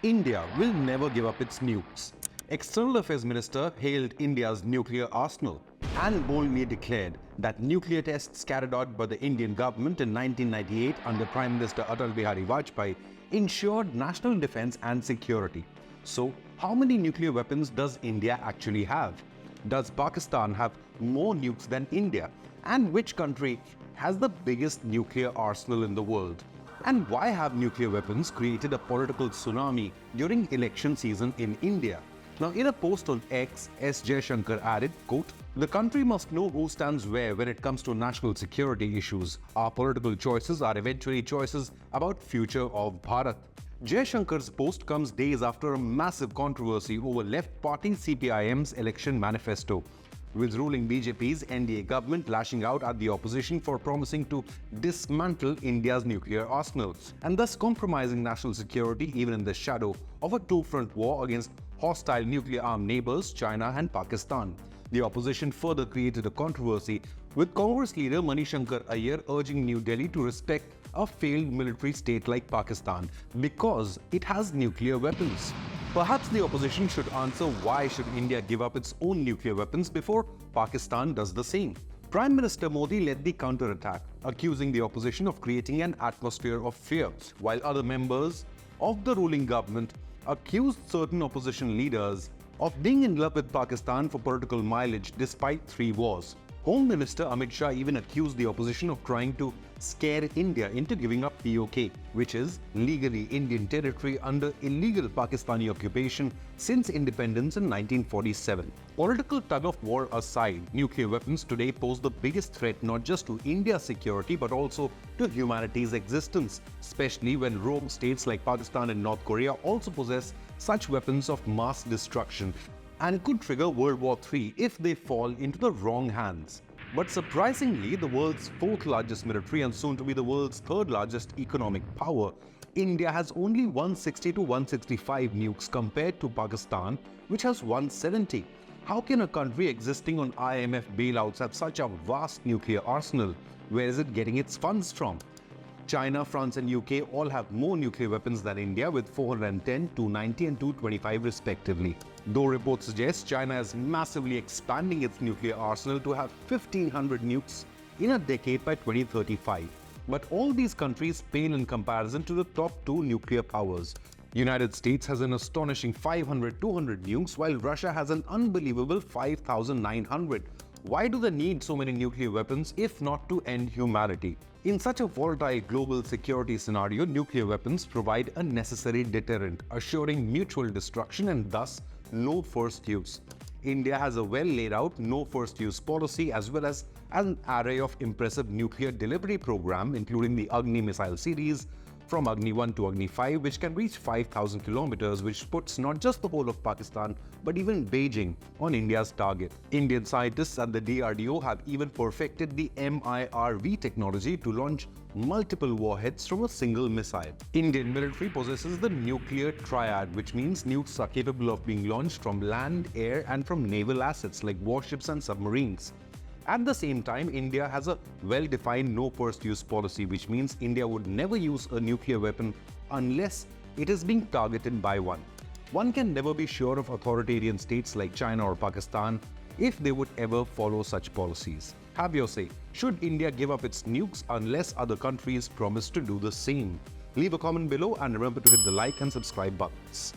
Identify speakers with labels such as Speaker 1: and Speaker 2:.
Speaker 1: India will never give up its nukes. External Affairs Minister hailed India's nuclear arsenal and boldly declared that nuclear tests carried out by the Indian government in 1998 under Prime Minister Atal Bihari Vajpayee ensured national defense and security. So, how many nuclear weapons does India actually have? Does Pakistan have more nukes than India? And which country has the biggest nuclear arsenal in the world? And why have nuclear weapons created a political tsunami during election season in India? Now, in a post on X, S. Jaishankar added, quote, "The country must know who stands where when it comes to national security issues. Our political choices are eventually choices about future of Bharat." Jaishankar's post comes days after a massive controversy over left party CPIM's election manifesto, with ruling BJP's NDA government lashing out at the opposition for promising to dismantle India's nuclear arsenal and thus compromising national security even in the shadow of a two-front war against hostile nuclear-armed neighbors China and Pakistan. The opposition further created a controversy, with Congress leader Manishankar Iyer urging New Delhi to respect a failed military state like Pakistan because it has nuclear weapons. Perhaps the opposition should answer why should India give up its own nuclear weapons before Pakistan does the same. Prime Minister Modi led the counter-attack, accusing the opposition of creating an atmosphere of fear, while other members of the ruling government accused certain opposition leaders of being in love with Pakistan for political mileage despite 3 wars. Home Minister Amit Shah even accused the opposition of trying to scare India into giving up POK, which is legally Indian territory under illegal Pakistani occupation since independence in 1947. Political tug-of-war aside, nuclear weapons today pose the biggest threat not just to India's security but also to humanity's existence, especially when rogue states like Pakistan and North Korea also possess such weapons of mass destruction and could trigger World War III if they fall into the wrong hands. But surprisingly, the world's 4th largest military and soon to be the world's 3rd largest economic power, India has only 160 to 165 nukes compared to Pakistan, which has 170. How can a country existing on IMF bailouts have such a vast nuclear arsenal? Where is it getting its funds from? China, France and UK all have more nuclear weapons than India with 410, 290 and 225 respectively. Though reports suggest China is massively expanding its nuclear arsenal to have 1500 nukes in a decade by 2035. But all these countries pale in comparison to the top 2 nuclear powers. United States has an astonishing 500-200 nukes while Russia has an unbelievable 5,900. Why do they need so many nuclear weapons if not to end humanity? In such a volatile global security scenario, nuclear weapons provide a necessary deterrent, assuring mutual destruction and thus no first use. India has a well laid out no first use policy as well as an array of impressive nuclear delivery program including the Agni missile series, from Agni 1 to Agni 5, which can reach 5,000 kilometers, which puts not just the whole of Pakistan, but even Beijing on India's target. Indian scientists at the DRDO have even perfected the MIRV technology to launch multiple warheads from a single missile. Indian military possesses the nuclear triad, which means nukes are capable of being launched from land, air, and from naval assets like warships and submarines. At the same time, India has a well-defined no first use policy, which means India would never use a nuclear weapon unless it is being targeted by one. One can never be sure of authoritarian states like China or Pakistan if they would ever follow such policies. Have your say. Should India give up its nukes unless other countries promise to do the same? Leave a comment below and remember to hit the like and subscribe buttons.